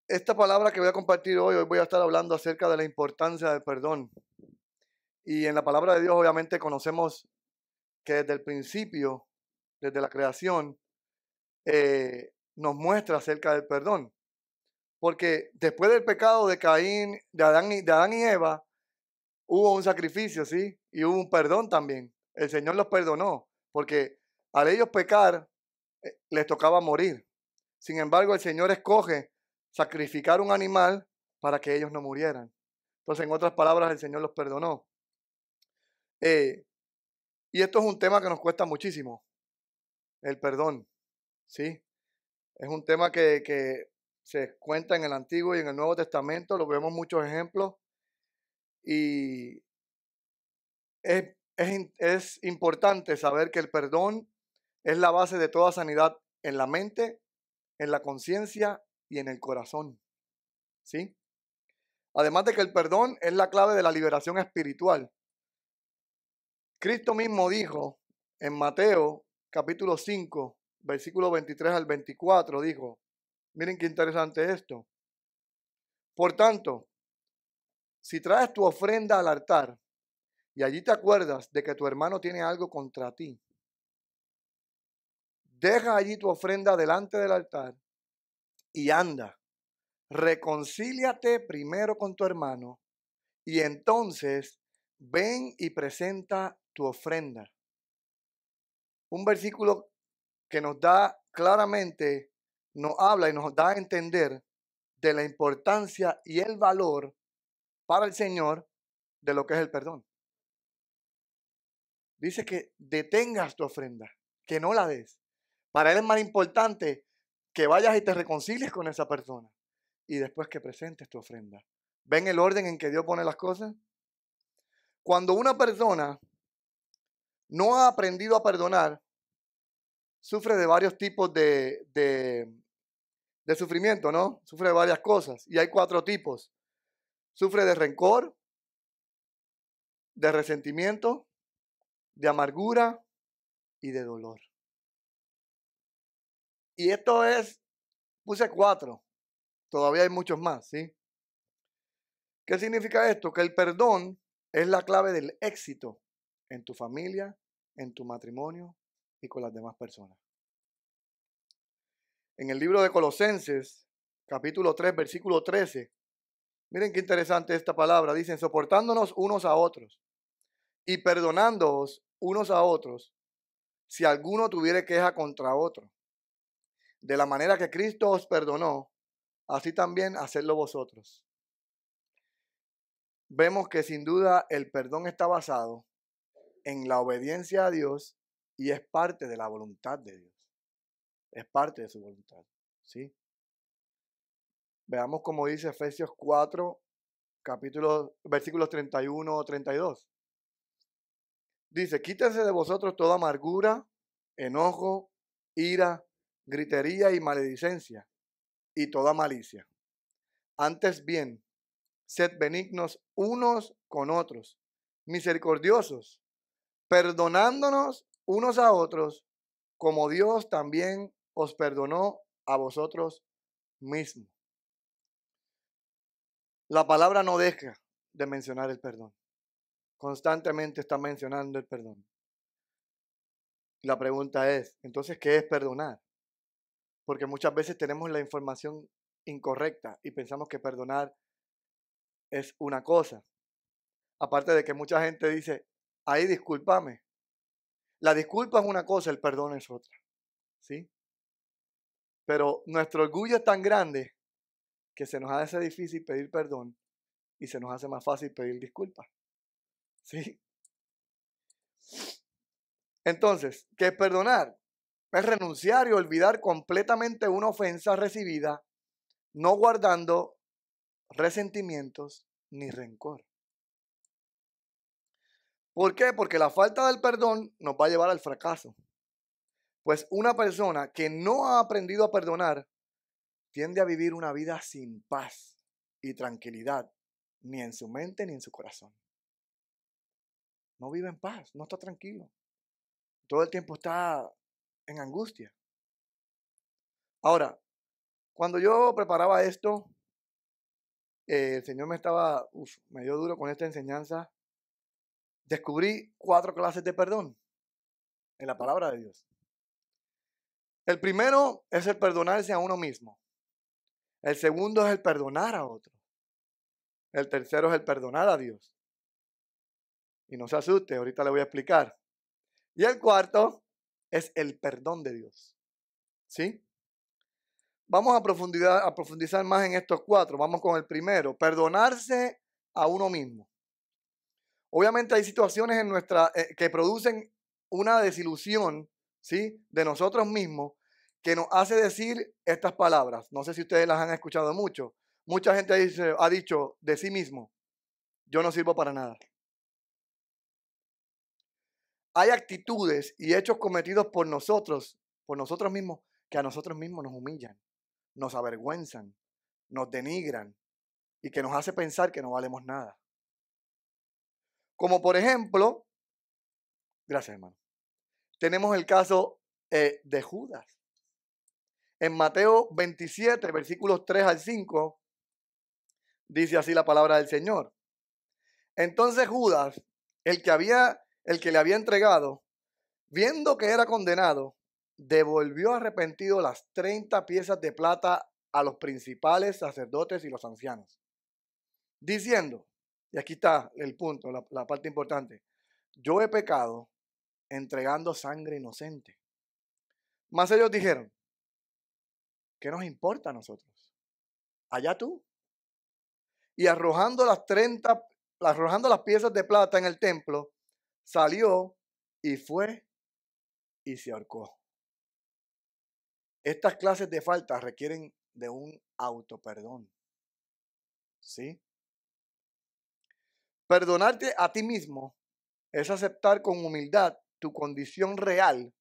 esta palabra que voy a compartir hoy voy a estar hablando acerca de la importancia del perdón. Y en la palabra de Dios obviamente conocemos que desde el principio, desde la creación, nos muestra acerca del perdón. Porque después del pecado de Caín, de Adán y Eva, hubo un sacrificio, ¿sí? Y hubo un perdón también. El Señor los perdonó, porque al ellos pecar, les tocaba morir. Sin embargo, el Señor escoge sacrificar un animal para que ellos no murieran. Entonces, en otras palabras, el Señor los perdonó. Y esto es un tema que nos cuesta muchísimo, el perdón, ¿sí? Es un tema que se cuenta en el Antiguo y en el Nuevo Testamento, lo vemos muchos ejemplos, y es importante saber que el perdón es la base de toda sanidad en la mente, en la conciencia y en el corazón, ¿sí? Además de que el perdón es la clave de la liberación espiritual. Cristo mismo dijo en Mateo capítulo 5, versículo 23 al 24, dijo, miren qué interesante esto. Por tanto, si traes tu ofrenda al altar y allí te acuerdas de que tu hermano tiene algo contra ti, deja allí tu ofrenda delante del altar y anda, reconcíliate primero con tu hermano y entonces ven y presenta tu ofrenda. Un versículo que nos da claramente, nos habla y nos da a entender de la importancia y el valor para el Señor de lo que es el perdón. Dice que detengas tu ofrenda, que no la des. Para Él es más importante que vayas y te reconcilies con esa persona y después que presentes tu ofrenda. ¿Ven el orden en que Dios pone las cosas? Cuando una persona no ha aprendido a perdonar, sufre de varios tipos de sufrimiento, ¿no? Sufre de varias cosas y hay 4 tipos. Sufre de rencor, de resentimiento, de amargura y de dolor. Y esto puse 4, todavía hay muchos más, ¿sí? ¿Qué significa esto? Que el perdón es la clave del éxito en tu familia, en tu matrimonio y con las demás personas. En el libro de Colosenses, capítulo 3, versículo 13, miren qué interesante esta palabra, dicen, soportándonos unos a otros y perdonándoos unos a otros si alguno tuviere queja contra otro. De la manera que Cristo os perdonó, así también hacedlo vosotros. Vemos que sin duda el perdón está basado en la obediencia a Dios y es parte de la voluntad de Dios. Es parte de su voluntad, ¿sí? Veamos cómo dice Efesios 4, versículos 31 o 32. Dice, quítense de vosotros toda amargura, enojo, ira, gritería y maledicencia y toda malicia. Antes bien, sed benignos unos con otros, misericordiosos, perdonándonos unos a otros, como Dios también os perdonó a vosotros mismos. La palabra no deja de mencionar el perdón. Constantemente está mencionando el perdón. La pregunta es, entonces, ¿qué es perdonar? Porque muchas veces tenemos la información incorrecta y pensamos que perdonar es una cosa. Aparte de que mucha gente dice, ahí discúlpame. La disculpa es una cosa, el perdón es otra. ¿Sí? Pero nuestro orgullo es tan grande que se nos hace difícil pedir perdón y se nos hace más fácil pedir disculpas. ¿Sí? Entonces, ¿qué es perdonar? Es renunciar y olvidar completamente una ofensa recibida, no guardando resentimientos ni rencor. ¿Por qué? Porque la falta del perdón nos va a llevar al fracaso. Pues una persona que no ha aprendido a perdonar tiende a vivir una vida sin paz y tranquilidad, ni en su mente ni en su corazón. No vive en paz, no está tranquilo. Todo el tiempo está en angustia. Ahora, cuando yo preparaba esto, el Señor me dio duro con esta enseñanza. Descubrí 4 clases de perdón en la palabra de Dios. El primero es el perdonarse a uno mismo. El segundo es el perdonar a otro. El tercero es el perdonar a Dios. Y no se asuste, ahorita le voy a explicar. Y el cuarto es el perdón de Dios. ¿Sí? Vamos a profundizar más en estos 4. Vamos con el primero, perdonarse a uno mismo. Obviamente hay situaciones en que producen una desilusión, ¿sí?, de nosotros mismos, que nos hace decir estas palabras. No sé si ustedes las han escuchado mucho. Mucha gente ha dicho de sí mismo, yo no sirvo para nada. Hay actitudes y hechos cometidos por nosotros mismos, que a nosotros mismos nos humillan, nos avergüenzan, nos denigran y que nos hace pensar que no valemos nada. Como por ejemplo, gracias hermano, tenemos el caso de Judas. En Mateo 27, versículos 3 al 5, dice así la palabra del Señor. Entonces Judas, el que le había entregado, viendo que era condenado, devolvió arrepentido las 30 piezas de plata a los principales sacerdotes y los ancianos, diciendo, y aquí está el punto, la parte importante, yo he pecado entregando sangre inocente. Mas ellos dijeron, ¿qué nos importa a nosotros? Allá tú. Y arrojando las piezas de plata en el templo, salió y fue y se ahorcó. Estas clases de faltas requieren de un autoperdón. ¿Sí? Perdonarte a ti mismo es aceptar con humildad tu condición real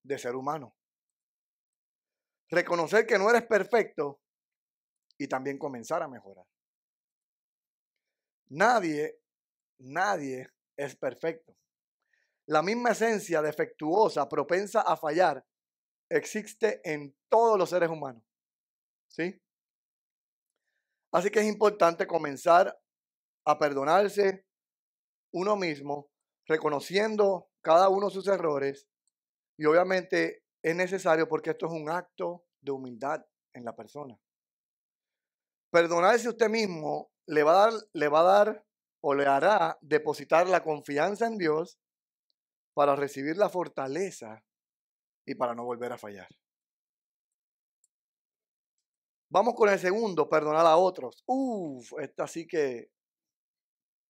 de ser humano. Reconocer que no eres perfecto y también comenzar a mejorar. Nadie es perfecto. La misma esencia defectuosa, propensa a fallar, existe en todos los seres humanos. ¿Sí? Así que es importante comenzar a perdonarse uno mismo, reconociendo cada uno sus errores, y obviamente es necesario porque esto es un acto de humildad en la persona. Perdonarse usted mismo le va a dar o le hará depositar la confianza en Dios para recibir la fortaleza y para no volver a fallar. Vamos con el segundo, perdonar a otros. Esta sí que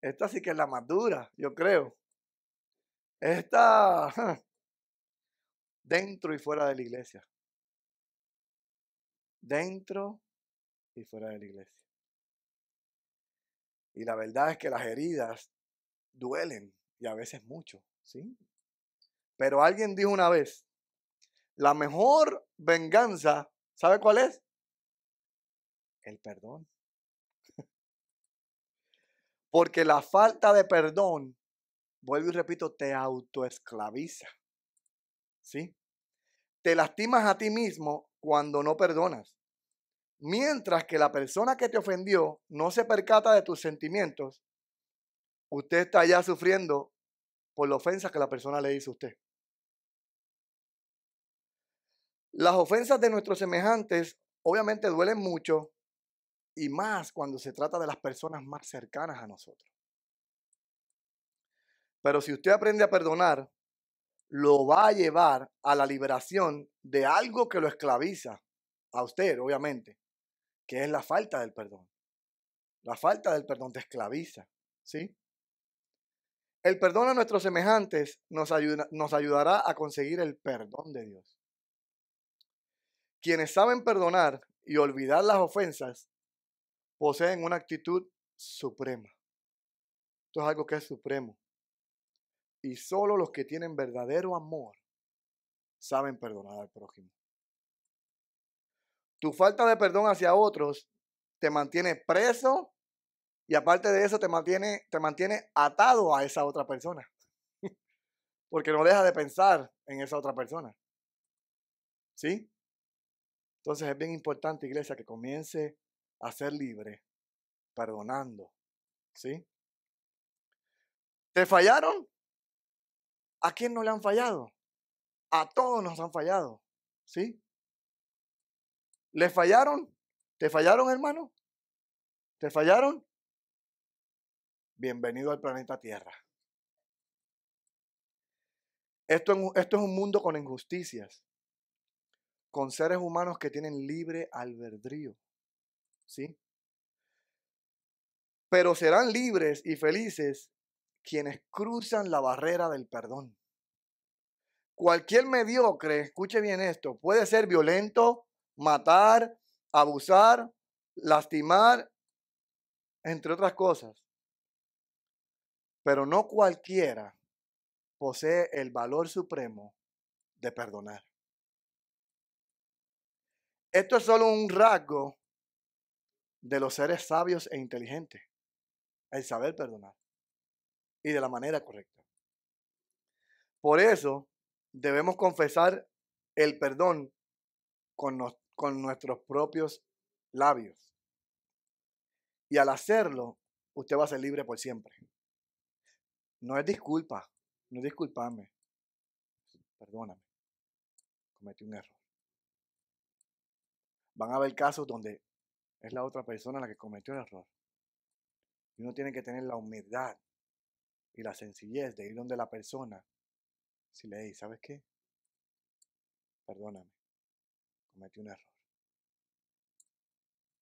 es la más dura, yo creo. Esta dentro y fuera de la iglesia. Dentro y fuera de la iglesia. Y la verdad es que las heridas duelen y a veces mucho, ¿sí? Pero alguien dijo una vez, la mejor venganza, ¿sabe cuál es? El perdón. Porque la falta de perdón, vuelvo y repito, te autoesclaviza, ¿sí? Te lastimas a ti mismo cuando no perdonas. Mientras que la persona que te ofendió no se percata de tus sentimientos, usted está ya sufriendo por la ofensa que la persona le hizo a usted. Las ofensas de nuestros semejantes obviamente duelen mucho y más cuando se trata de las personas más cercanas a nosotros. Pero si usted aprende a perdonar, lo va a llevar a la liberación de algo que lo esclaviza a usted, obviamente, que es la falta del perdón. La falta del perdón te esclaviza, ¿sí? El perdón a nuestros semejantes nos ayudará a conseguir el perdón de Dios. Quienes saben perdonar y olvidar las ofensas poseen una actitud suprema. Esto es algo que es supremo. Y solo los que tienen verdadero amor saben perdonar al prójimo. Tu falta de perdón hacia otros te mantiene preso y aparte de eso te mantiene atado a esa otra persona. Porque no deja de pensar en esa otra persona. ¿Sí? Entonces es bien importante, iglesia, que comience a ser libre perdonando, ¿sí? ¿Te fallaron? ¿A quién no le han fallado? A todos nos han fallado, ¿sí? ¿Le fallaron? ¿Te fallaron, hermano? ¿Te fallaron? Bienvenido al planeta Tierra. Esto es un mundo con injusticias, con seres humanos que tienen libre albedrío, ¿sí? Pero serán libres y felices quienes cruzan la barrera del perdón. Cualquier mediocre, escuche bien esto, puede ser violento, matar, abusar, lastimar, entre otras cosas. Pero no cualquiera posee el valor supremo de perdonar. Esto es solo un rasgo de los seres sabios e inteligentes, el saber perdonar y de la manera correcta. Por eso debemos confesar el perdón con nuestros propios labios. Y al hacerlo, usted va a ser libre por siempre. No es disculpa, no es disculparme. Perdóname, cometí un error. Van a haber casos donde es la otra persona la que cometió el error. Y uno tiene que tener la humildad y la sencillez de ir donde la persona, si le dice, ¿sabes qué? Perdóname, cometí un error.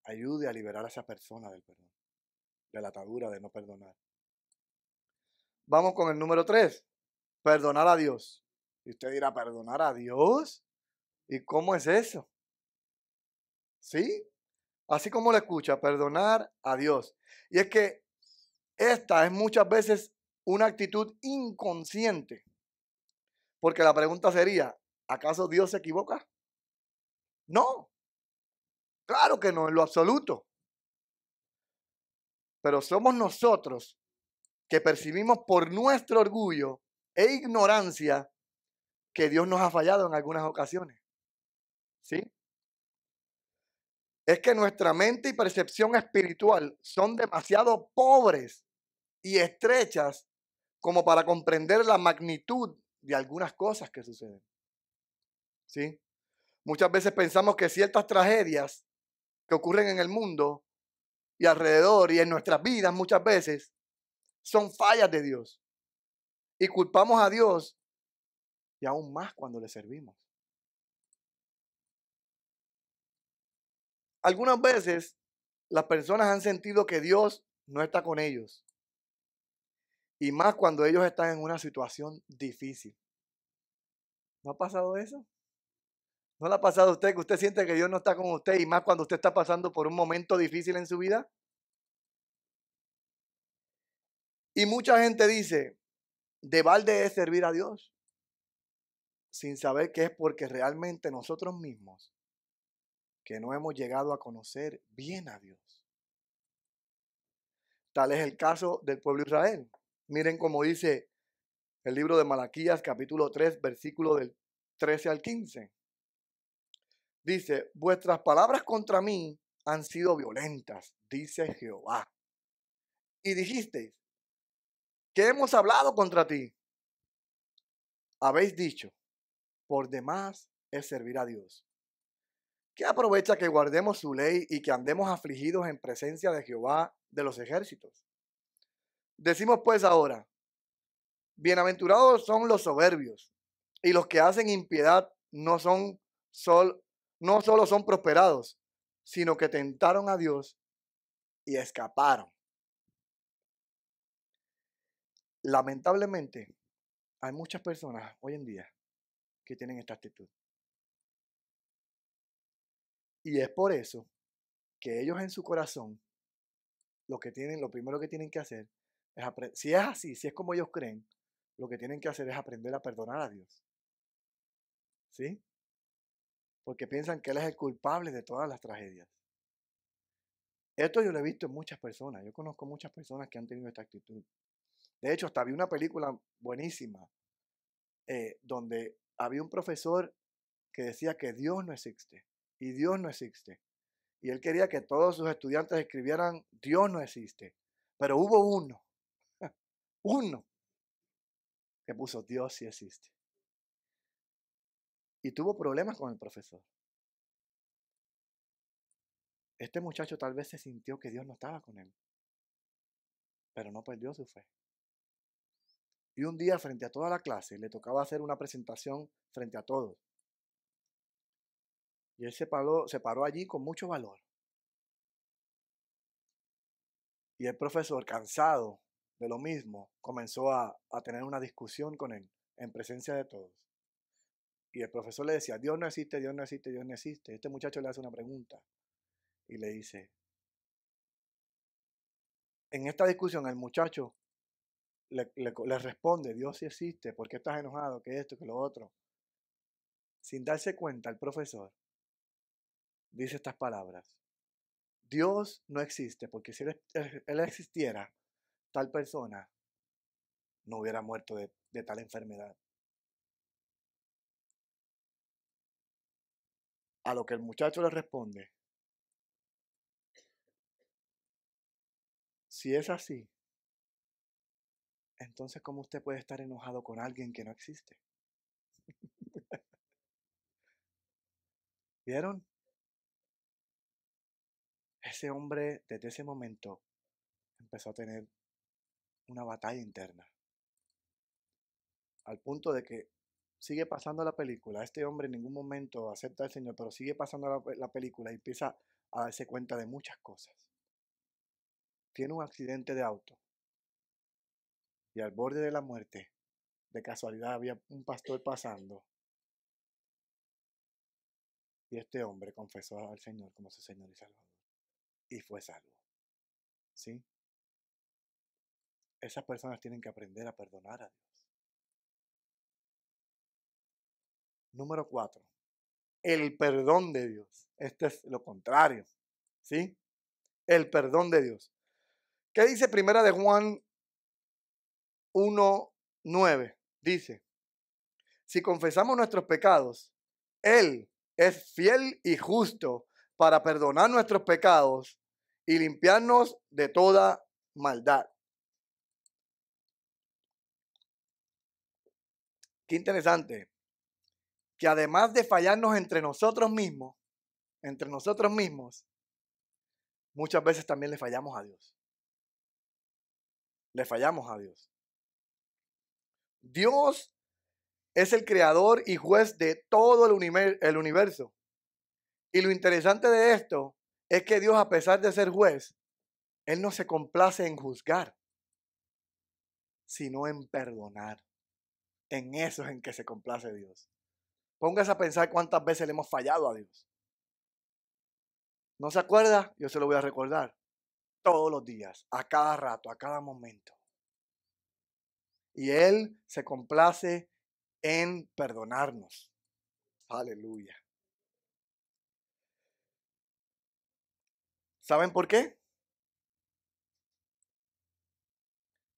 Ayude a liberar a esa persona del perdón, de la atadura de no perdonar. Vamos con el número 3, perdonar a Dios. Y usted dirá, ¿perdonar a Dios? ¿Y cómo es eso? ¿Sí? Así como lo escucha, perdonar a Dios. Y es que esta es muchas veces una actitud inconsciente. Porque la pregunta sería, ¿acaso Dios se equivoca? No, claro que no, en lo absoluto. Pero somos nosotros que percibimos por nuestro orgullo e ignorancia que Dios nos ha fallado en algunas ocasiones. ¿Sí? Es que nuestra mente y percepción espiritual son demasiado pobres y estrechas como para comprender la magnitud de algunas cosas que suceden. ¿Sí? Muchas veces pensamos que ciertas tragedias que ocurren en el mundo y alrededor y en nuestras vidas muchas veces son fallas de Dios. Y culpamos a Dios y aún más cuando le servimos. Algunas veces las personas han sentido que Dios no está con ellos. Y más cuando ellos están en una situación difícil. ¿No ha pasado eso? ¿No le ha pasado a usted que usted siente que Dios no está con usted y más cuando usted está pasando por un momento difícil en su vida? Y mucha gente dice, de balde es servir a Dios, sin saber que es porque realmente nosotros mismos que no hemos llegado a conocer bien a Dios. Tal es el caso del pueblo de Israel. Miren cómo dice el libro de Malaquías, capítulo 3, versículo del 13 al 15. Dice, vuestras palabras contra mí han sido violentas, dice Jehová. Y dijisteis, ¿qué hemos hablado contra ti? Habéis dicho, por demás es servir a Dios. ¿Qué aprovecha que guardemos su ley y que andemos afligidos en presencia de Jehová de los ejércitos? Decimos pues ahora, bienaventurados son los soberbios y los que hacen impiedad no solo son prosperados, sino que tentaron a Dios y escaparon. Lamentablemente, hay muchas personas hoy en día que tienen esta actitud. Y es por eso que ellos en su corazón, lo primero que tienen que hacer es aprender. Si es así, si es como ellos creen, lo que tienen que hacer es aprender a perdonar a Dios. ¿Sí? Porque piensan que Él es el culpable de todas las tragedias. Esto yo lo he visto en muchas personas. Yo conozco muchas personas que han tenido esta actitud. De hecho, hasta vi una película buenísima donde había un profesor que decía que Dios no existe. Y Dios no existe. Y él quería que todos sus estudiantes escribieran, Dios no existe. Pero hubo uno, que puso, Dios sí existe. Y tuvo problemas con el profesor. Este muchacho tal vez se sintió que Dios no estaba con él, pero no perdió su fe. Y un día, frente a toda la clase, le tocaba hacer una presentación frente a todos. Y él se paró allí con mucho valor. Y el profesor, cansado de lo mismo, comenzó a tener una discusión con él en presencia de todos. Y el profesor le decía, Dios no existe, Dios no existe, Dios no existe. Este muchacho le hace una pregunta y le dice, en esta discusión el muchacho le responde, Dios sí existe, ¿por qué estás enojado? ¿Qué esto? ¿Qué lo otro? Sin darse cuenta, el profesor dice estas palabras, Dios no existe porque si él existiera, tal persona no hubiera muerto de tal enfermedad. A lo que el muchacho le responde, si es así, entonces ¿cómo usted puede estar enojado con alguien que no existe? ¿Vieron? Ese hombre desde ese momento empezó a tener una batalla interna. Al punto de que sigue pasando la película. Este hombre en ningún momento acepta al Señor, pero sigue pasando la película y empieza a darse cuenta de muchas cosas. Tiene un accidente de auto y al borde de la muerte, de casualidad había un pastor pasando y este hombre confesó al Señor como su Señor y Salvador y fue salvo. ¿Sí? Esas personas tienen que aprender a perdonar a Dios. Número 4. El perdón de Dios. Este es lo contrario. ¿Sí? El perdón de Dios. ¿Qué dice Primera de Juan 1:9? Dice, si confesamos nuestros pecados, Él es fiel y justo para perdonar nuestros pecados y limpiarnos de toda maldad. Qué interesante, que además de fallarnos entre nosotros mismos, muchas veces también le fallamos a Dios. Le fallamos a Dios. Dios es el creador y juez de todo el universo. Y lo interesante de esto es que Dios, a pesar de ser juez, Él no se complace en juzgar, sino en perdonar. En eso es en que se complace Dios. Póngase a pensar cuántas veces le hemos fallado a Dios. ¿No se acuerda? Yo se lo voy a recordar. Todos los días, a cada rato, a cada momento. Y Él se complace en perdonarnos. Aleluya. ¿Saben por qué?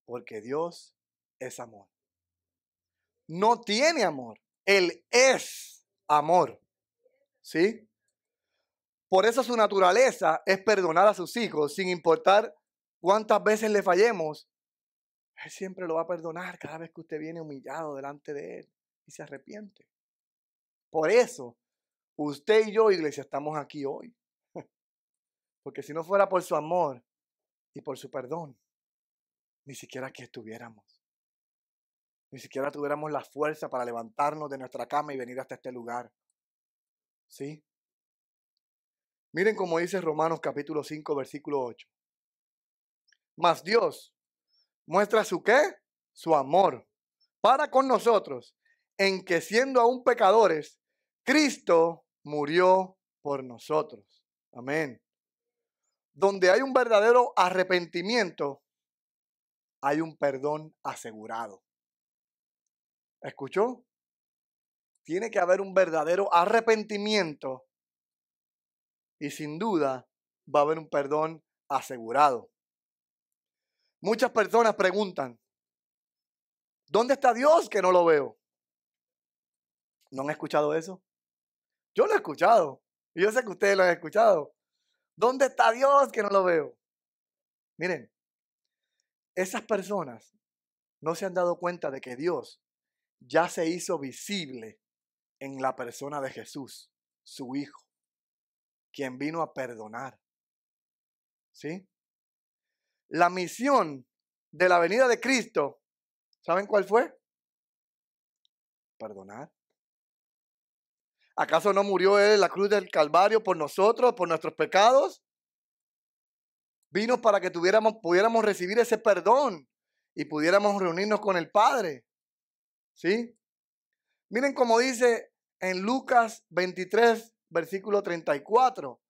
Porque Dios es amor. No tiene amor. Él es amor. ¿Sí? Por eso su naturaleza es perdonar a sus hijos, sin importar cuántas veces le fallemos. Él siempre lo va a perdonar cada vez que usted viene humillado delante de Él y se arrepiente. Por eso, usted y yo, iglesia, estamos aquí hoy. Porque si no fuera por su amor y por su perdón, ni siquiera aquí estuviéramos. Ni siquiera tuviéramos la fuerza para levantarnos de nuestra cama y venir hasta este lugar. ¿Sí? Miren cómo dice Romanos capítulo 5, versículo 8. Mas Dios muestra su ¿qué? Su amor para con nosotros, en que siendo aún pecadores, Cristo murió por nosotros. Amén. Donde hay un verdadero arrepentimiento, hay un perdón asegurado. ¿Escuchó? Tiene que haber un verdadero arrepentimiento y sin duda va a haber un perdón asegurado. Muchas personas preguntan, ¿dónde está Dios que no lo veo? ¿No han escuchado eso? Yo lo he escuchado y yo sé que ustedes lo han escuchado. ¿Dónde está Dios que no lo veo? Miren, esas personas no se han dado cuenta de que Dios ya se hizo visible en la persona de Jesús, su Hijo, quien vino a perdonar. ¿Sí? La misión de la venida de Cristo, ¿saben cuál fue? Perdonar. ¿Acaso no murió Él en la cruz del Calvario por nosotros, por nuestros pecados? Vino para que pudiéramos recibir ese perdón y pudiéramos reunirnos con el Padre. ¿Sí? Miren cómo dice en Lucas 23, versículo 34.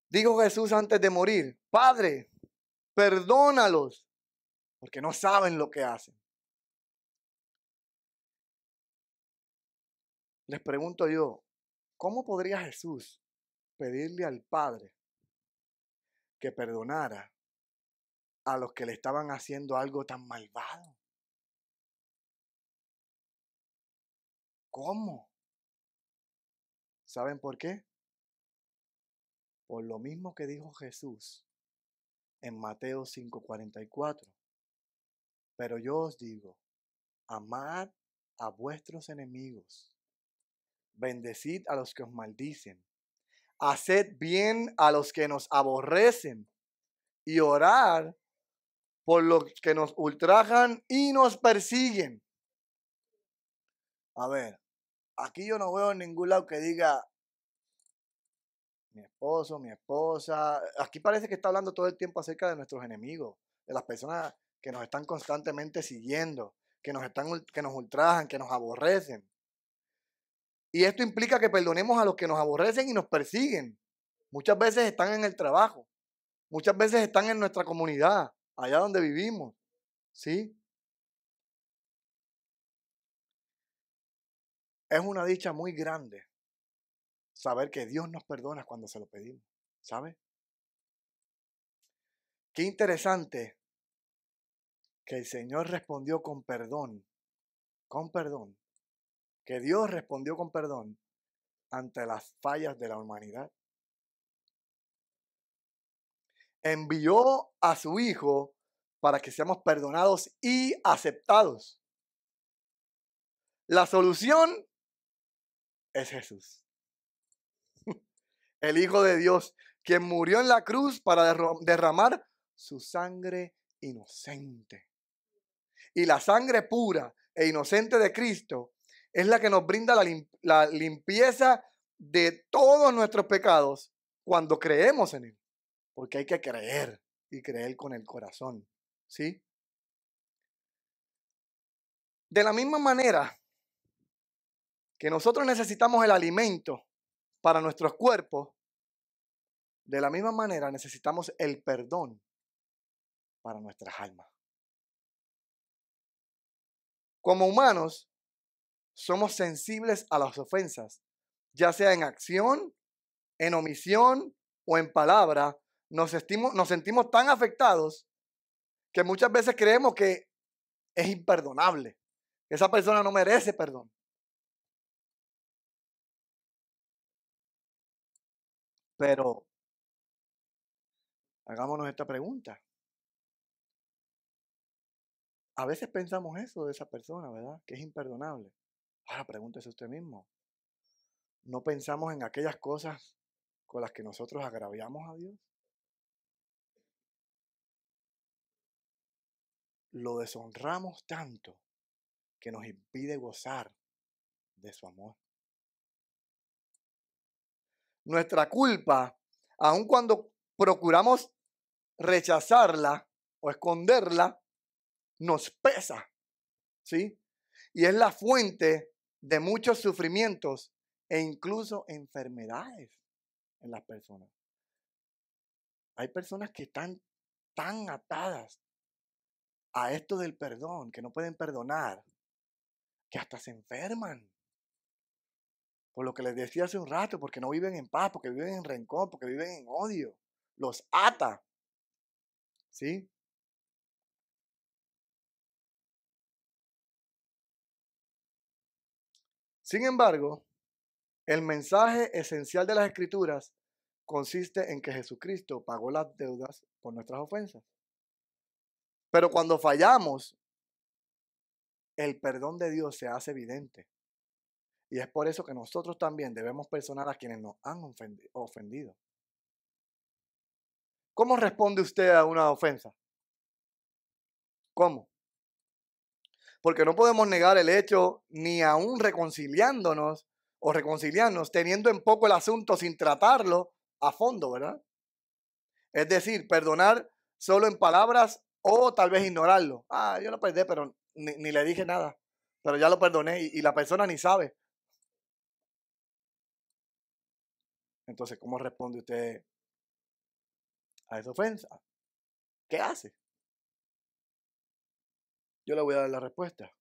Dijo Jesús antes de morir: Padre, perdónalos, porque no saben lo que hacen. Les pregunto yo, ¿cómo podría Jesús pedirle al Padre que perdonara a los que le estaban haciendo algo tan malvado? ¿Cómo? ¿Saben por qué? Por lo mismo que dijo Jesús en Mateo 5:44. Pero yo os digo, amad a vuestros enemigos, bendecid a los que os maldicen, haced bien a los que nos aborrecen y orad por los que nos ultrajan y nos persiguen. A ver, aquí yo no veo en ningún lado que diga mi esposo, mi esposa. Aquí parece que está hablando todo el tiempo acerca de nuestros enemigos, de las personas que nos están constantemente siguiendo, que nos ultrajan, que nos aborrecen. Y esto implica que perdonemos a los que nos aborrecen y nos persiguen. Muchas veces están en el trabajo, muchas veces están en nuestra comunidad, allá donde vivimos. ¿Sí? Es una dicha muy grande saber que Dios nos perdona cuando se lo pedimos. ¿Sabe? Qué interesante que el Señor respondió con perdón, que Dios respondió con perdón ante las fallas de la humanidad. Envió a su Hijo para que seamos perdonados y aceptados. La solución es Jesús, el Hijo de Dios, quien murió en la cruz para derramar su sangre inocente. Y la sangre pura e inocente de Cristo es la que nos brinda la limpieza de todos nuestros pecados cuando creemos en Él. Porque hay que creer y creer con el corazón. ¿Sí? De la misma manera que nosotros necesitamos el alimento para nuestros cuerpos, de la misma manera necesitamos el perdón para nuestras almas. Como humanos, somos sensibles a las ofensas, ya sea en acción, en omisión o en palabra. Nos sentimos tan afectados que muchas veces creemos que es imperdonable. Esa persona no merece perdón. Pero hagámonos esta pregunta. A veces pensamos eso de esa persona, ¿verdad? Que es imperdonable. Ahora pregúntese usted mismo. ¿No pensamos en aquellas cosas con las que nosotros agraviamos a Dios? Lo deshonramos tanto que nos impide gozar de su amor. Nuestra culpa, aun cuando procuramos rechazarla o esconderla, nos pesa, ¿sí? Y es la fuente de muchos sufrimientos e incluso enfermedades en las personas. Hay personas que están tan atadas a esto del perdón, que no pueden perdonar, que hasta se enferman. Por lo que les decía hace un rato, porque no viven en paz, porque viven en rencor, porque viven en odio. Los ata. ¿Sí? Sin embargo, el mensaje esencial de las Escrituras consiste en que Jesucristo pagó las deudas por nuestras ofensas. Pero cuando fallamos, el perdón de Dios se hace evidente. Y es por eso que nosotros también debemos perdonar a quienes nos han ofendido. ¿Cómo responde usted a una ofensa? ¿Cómo? Porque no podemos negar el hecho, ni aún reconciliándonos o reconciliarnos, teniendo en poco el asunto sin tratarlo a fondo, ¿verdad? Es decir, perdonar solo en palabras o tal vez ignorarlo. Ah, yo lo perdí, pero ni le dije nada. Pero ya lo perdoné y la persona ni sabe. Entonces, ¿cómo responde usted a esa ofensa? ¿Qué hace? Yo le voy a dar la respuesta.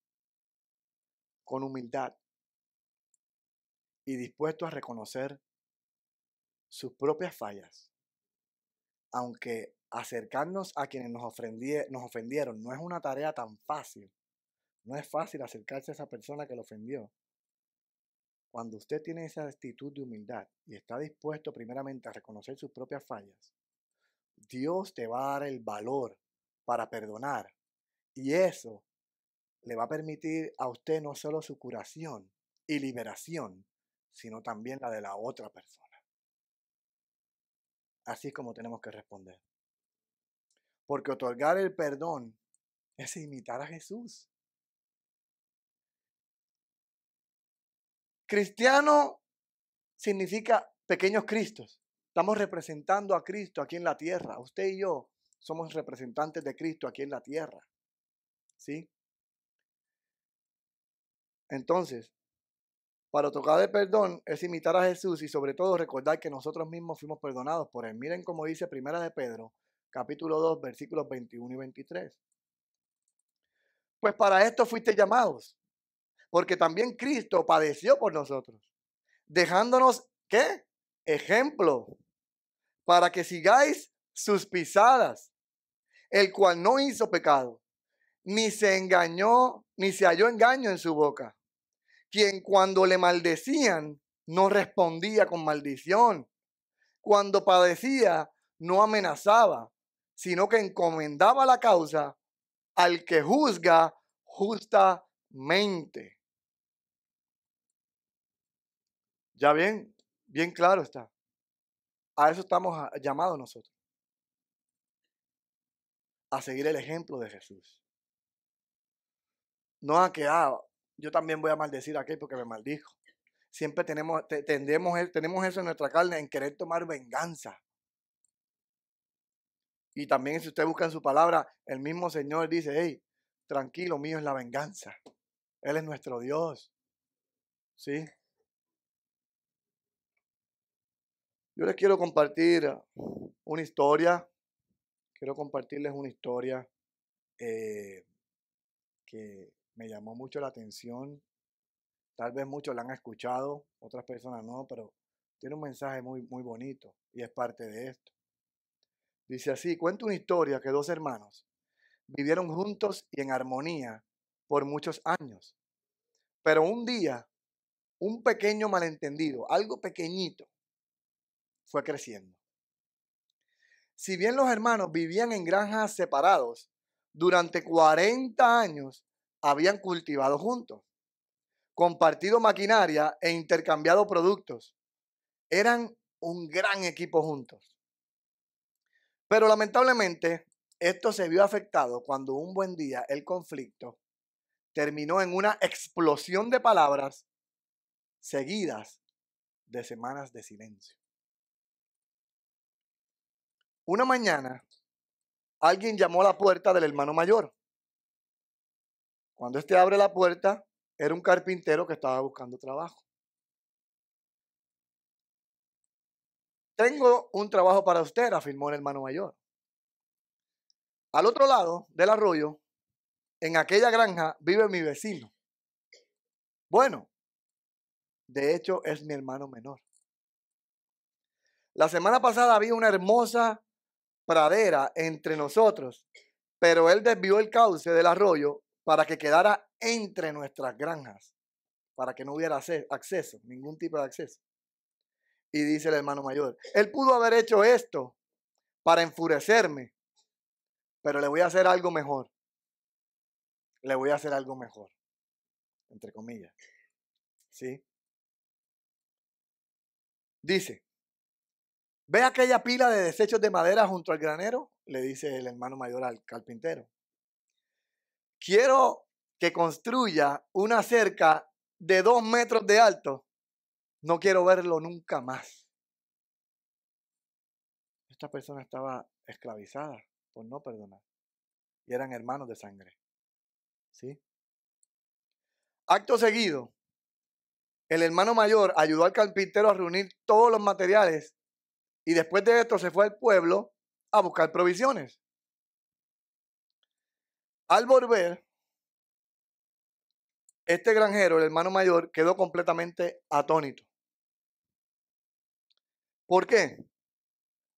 Con humildad y dispuesto a reconocer sus propias fallas. Aunque acercarnos a quienes nos ofendieron no es una tarea tan fácil. No es fácil acercarse a esa persona que lo ofendió. Cuando usted tiene esa actitud de humildad y está dispuesto primeramente a reconocer sus propias fallas, Dios te va a dar el valor para perdonar. Y eso le va a permitir a usted no solo su curación y liberación, sino también la de la otra persona. Así es como tenemos que responder. Porque otorgar el perdón es imitar a Jesús. Cristiano significa pequeños Cristos. Estamos representando a Cristo aquí en la tierra. Usted y yo somos representantes de Cristo aquí en la tierra. ¿Sí? Entonces, para otorgar el perdón es imitar a Jesús y sobre todo recordar que nosotros mismos fuimos perdonados por Él. Miren cómo dice Primera de Pedro, capítulo 2, versículos 21 y 23. Pues para esto fuiste llamados, porque también Cristo padeció por nosotros, dejándonos, ¿qué? Ejemplo, para que sigáis sus pisadas, el cual no hizo pecado, ni se engañó, ni se halló engaño en su boca, quien cuando le maldecían no respondía con maldición, cuando padecía no amenazaba, sino que encomendaba la causa al que juzga justamente. Ya bien claro está. A eso estamos llamados nosotros. A seguir el ejemplo de Jesús. No a que, yo también voy a maldecir a aquel porque me maldijo. Siempre tenemos eso en nuestra carne, en querer tomar venganza. Y también si usted busca en su palabra, el mismo Señor dice, hey, tranquilo, mío es la venganza. Él es nuestro Dios. ¿Sí? Yo les quiero compartir una historia. Quiero compartirles una historia que me llamó mucho la atención. Tal vez muchos la han escuchado, otras personas no, pero tiene un mensaje muy, muy bonito y es parte de esto. Dice así, cuenta una historia que dos hermanos vivieron juntos y en armonía por muchos años. Pero un día, un pequeño malentendido, algo pequeñito, fue creciendo. Si bien los hermanos vivían en granjas separados, durante 40 años habían cultivado juntos, compartido maquinaria e intercambiado productos. Eran un gran equipo juntos. Pero lamentablemente, esto se vio afectado cuando un buen día el conflicto terminó en una explosión de palabras seguidas de semanas de silencio. Una mañana, alguien llamó a la puerta del hermano mayor. Cuando éste abre la puerta, era un carpintero que estaba buscando trabajo. Tengo un trabajo para usted, afirmó el hermano mayor. Al otro lado del arroyo, en aquella granja, vive mi vecino. Bueno, de hecho es mi hermano menor. La semana pasada había una hermosa pradera entre nosotros, pero él desvió el cauce del arroyo para que quedara entre nuestras granjas, para que no hubiera acceso, ningún tipo de acceso. Y dice el hermano mayor, él pudo haber hecho esto para enfurecerme, pero le voy a hacer algo mejor. Le voy a hacer algo mejor, entre comillas. ¿Sí? Dice, ¿ve aquella pila de desechos de madera junto al granero? Le dice el hermano mayor al carpintero. Quiero que construya una cerca de 2 metros de alto. No quiero verlo nunca más. Esta persona estaba esclavizada por no perdonar. Y eran hermanos de sangre. ¿Sí? Acto seguido, el hermano mayor ayudó al carpintero a reunir todos los materiales y después de esto se fue al pueblo a buscar provisiones. Al volver, este granjero, el hermano mayor, quedó completamente atónito. ¿Por qué?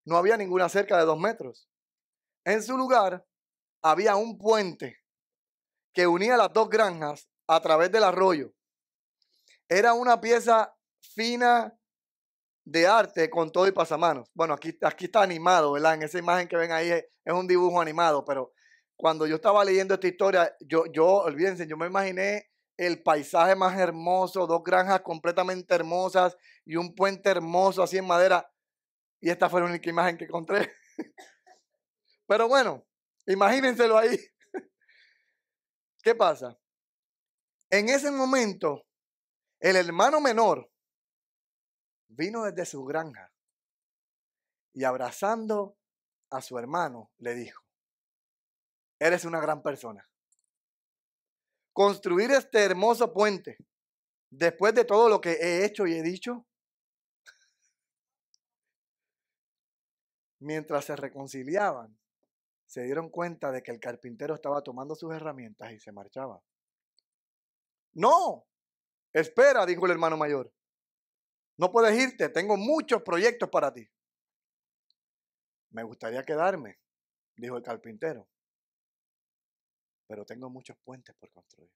No había ninguna cerca de 2 metros. En su lugar había un puente que unía las dos granjas a través del arroyo. Era una pieza fina de arte con todo y pasamanos. Bueno, aquí está animado, ¿verdad? En esa imagen que ven ahí es un dibujo animado, pero cuando yo estaba leyendo esta historia, olvídense, yo me imaginé el paisaje más hermoso, 2 granjas completamente hermosas y un puente hermoso así en madera. Y esta fue la única imagen que encontré. Pero bueno, imagínenselo ahí. ¿Qué pasa? En ese momento, el hermano menor vino desde su granja y abrazando a su hermano le dijo, eres una gran persona. Construir este hermoso puente, después de todo lo que he hecho y he dicho, mientras se reconciliaban, se dieron cuenta de que el carpintero estaba tomando sus herramientas y se marchaba. No, espera, dijo el hermano mayor. No puedes irte, tengo muchos proyectos para ti. Me gustaría quedarme, dijo el carpintero, pero tengo muchos puentes por construir.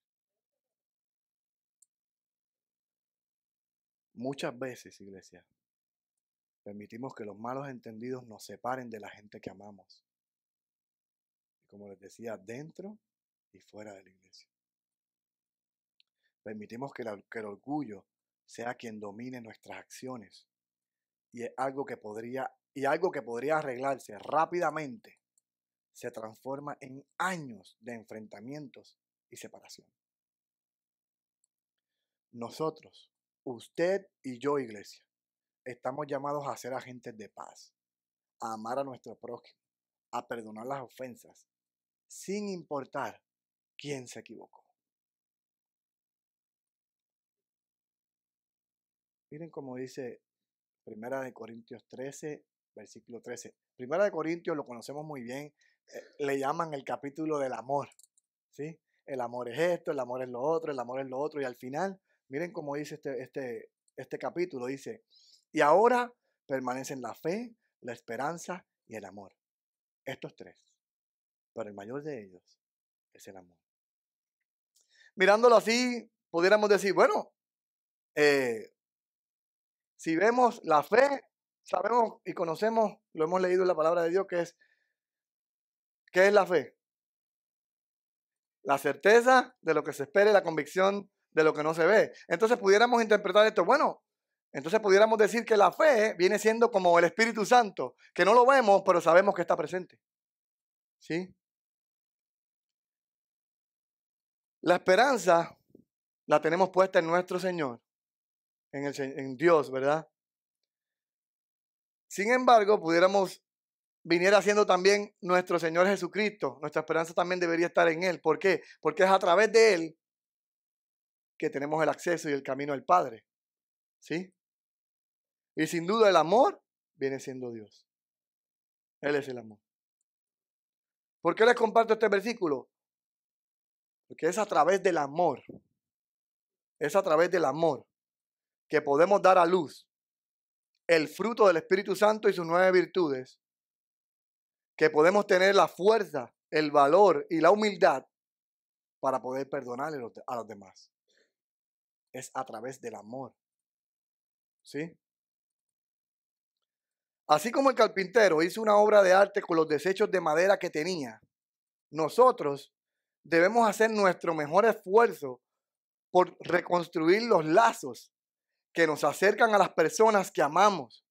Muchas veces, iglesia, permitimos que los malos entendidos nos separen de la gente que amamos. Y como les decía, dentro y fuera de la iglesia. Permitimos que el orgullo sea quien domine nuestras acciones. Y algo que podría arreglarse rápidamente se transforma en años de enfrentamientos y separación. Nosotros, usted y yo, iglesia, estamos llamados a ser agentes de paz, a amar a nuestro prójimo, a perdonar las ofensas, sin importar quién se equivocó. Miren cómo dice 1 Corintios 13, versículo 13. 1 Corintios lo conocemos muy bien, le llaman el capítulo del amor, ¿sí? El amor es esto, el amor es lo otro, el amor es lo otro, y al final, miren cómo dice este capítulo, dice, y ahora permanecen la fe, la esperanza y el amor. Estos 3, pero el mayor de ellos es el amor. Mirándolo así, pudiéramos decir, bueno, si vemos la fe, sabemos y conocemos, lo hemos leído en la palabra de Dios, ¿qué es la fe? La certeza de lo que se espera y la convicción de lo que no se ve. Entonces pudiéramos interpretar esto, bueno, entonces pudiéramos decir que la fe viene siendo como el Espíritu Santo, que no lo vemos, pero sabemos que está presente. ¿Sí? La esperanza la tenemos puesta en nuestro Señor, en Dios, ¿verdad? Sin embargo, viniera siendo también nuestro Señor Jesucristo. Nuestra esperanza también debería estar en Él. ¿Por qué? Porque es a través de Él que tenemos el acceso y el camino al Padre. ¿Sí? Y sin duda el amor viene siendo Dios. Él es el amor. ¿Por qué les comparto este versículo? Porque es a través del amor. Es a través del amor que podemos dar a luz el fruto del Espíritu Santo y sus 9 virtudes. Que podemos tener la fuerza, el valor y la humildad para poder perdonar a los demás. Es a través del amor. ¿Sí? Así como el carpintero hizo una obra de arte con los desechos de madera que tenía, nosotros debemos hacer nuestro mejor esfuerzo por reconstruir los lazos que nos acercan a las personas que amamos.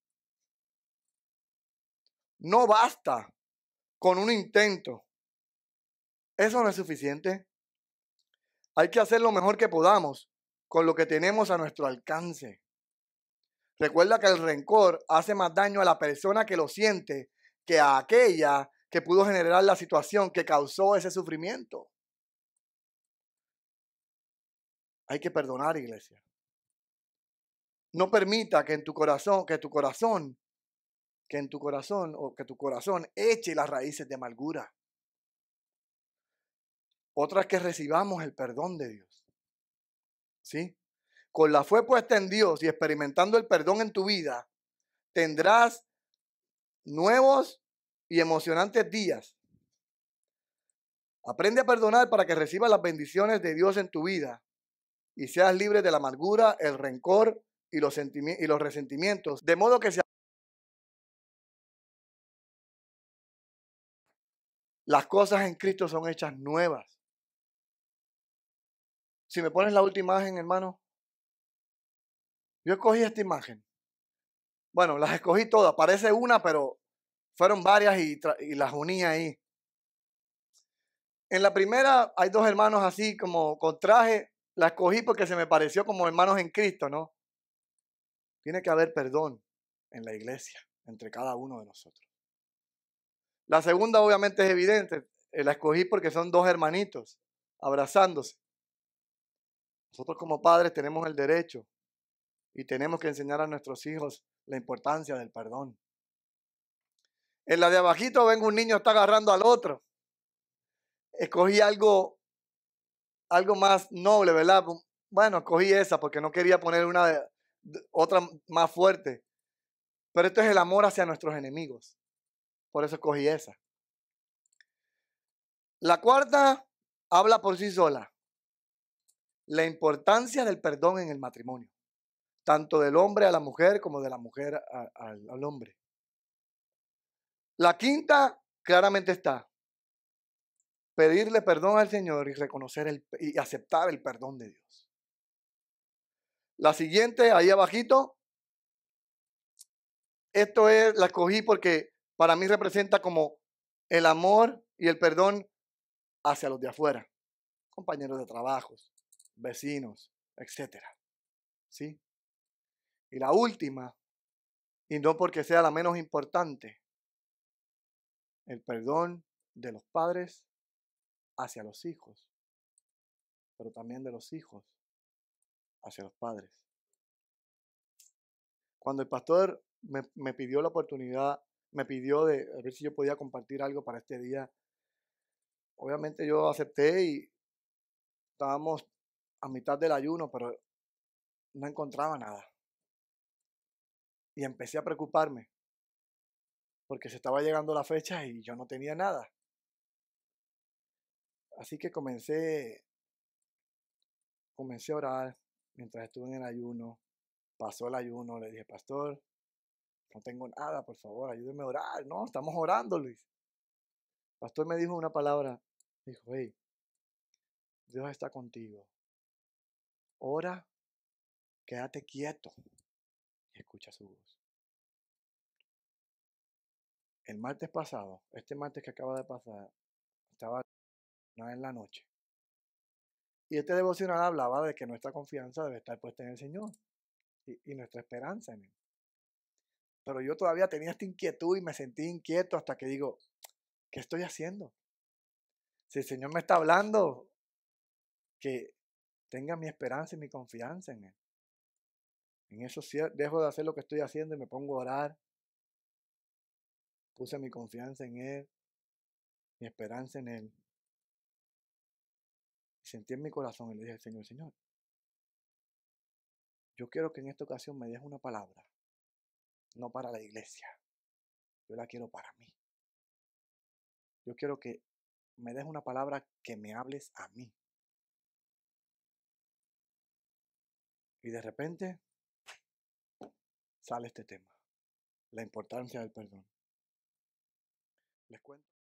No basta con un intento. Eso no es suficiente. Hay que hacer lo mejor que podamos con lo que tenemos a nuestro alcance. Recuerda que el rencor hace más daño a la persona que lo siente que a aquella que pudo generar la situación que causó ese sufrimiento. Hay que perdonar, iglesia. No permita que en tu corazón eche las raíces de amargura. Otra es que recibamos el perdón de Dios. ¿Sí? Con la fe puesta en Dios y experimentando el perdón en tu vida, tendrás nuevos y emocionantes días. Aprende a perdonar para que recibas las bendiciones de Dios en tu vida y seas libre de la amargura, el rencor y los resentimientos, de modo que las cosas en Cristo son hechas nuevas. Si me pones la última imagen, hermano, yo escogí esta imagen. Bueno, las escogí todas, parece una, pero fueron varias y las uní ahí. En la primera hay dos hermanos así como con traje, la escogí porque se me pareció como hermanos en Cristo, ¿no? Tiene que haber perdón en la iglesia, entre cada uno de nosotros. La segunda obviamente es evidente, la escogí porque son dos hermanitos abrazándose. Nosotros como padres tenemos el derecho y tenemos que enseñar a nuestros hijos la importancia del perdón. En la de abajito ven un niño está agarrando al otro. Escogí algo más noble, ¿verdad? Bueno, escogí esa porque no quería poner otra más fuerte. Pero esto es el amor hacia nuestros enemigos. Por eso escogí esa. La cuarta habla por sí sola. La importancia del perdón en el matrimonio. Tanto del hombre a la mujer como de la mujer al hombre. La quinta claramente está. Pedirle perdón al Señor y reconocer y aceptar el perdón de Dios. La siguiente, ahí abajito. Esto la escogí porque para mí representa como el amor y el perdón hacia los de afuera. Compañeros de trabajo, vecinos, etcétera. ¿Sí? Y la última, y no porque sea la menos importante, el perdón de los padres hacia los hijos, pero también de los hijos hacia los padres. Cuando el pastor me pidió la oportunidad, me pidió de a ver si yo podía compartir algo para este día, obviamente yo acepté y estábamos a mitad del ayuno, pero no encontraba nada. Y empecé a preocuparme porque se estaba llegando la fecha y yo no tenía nada. Así que comencé a orar mientras estuve en el ayuno. Pasó el ayuno, le dije, pastor, no tengo nada, por favor, ayúdeme a orar. No, estamos orando, Luis. El pastor me dijo una palabra, dijo, hey, Dios está contigo. Ora, quédate quieto y escucha su voz. El martes pasado, este martes que acaba de pasar, estaba en la noche. Y este devocional hablaba de que nuestra confianza debe estar puesta en el Señor y nuestra esperanza en Él. Pero yo todavía tenía esta inquietud y me sentí inquieto hasta que digo, ¿qué estoy haciendo? Si el Señor me está hablando, que tenga mi esperanza y mi confianza en Él. En eso dejo de hacer lo que estoy haciendo y me pongo a orar. Puse mi confianza en Él, mi esperanza en Él. Y sentí en mi corazón y le dije al Señor, Señor, yo quiero que en esta ocasión me des una palabra, no para la iglesia, yo la quiero para mí. Yo quiero que me des una palabra que me hables a mí. Y de repente sale este tema. la importancia del perdón. Les cuento.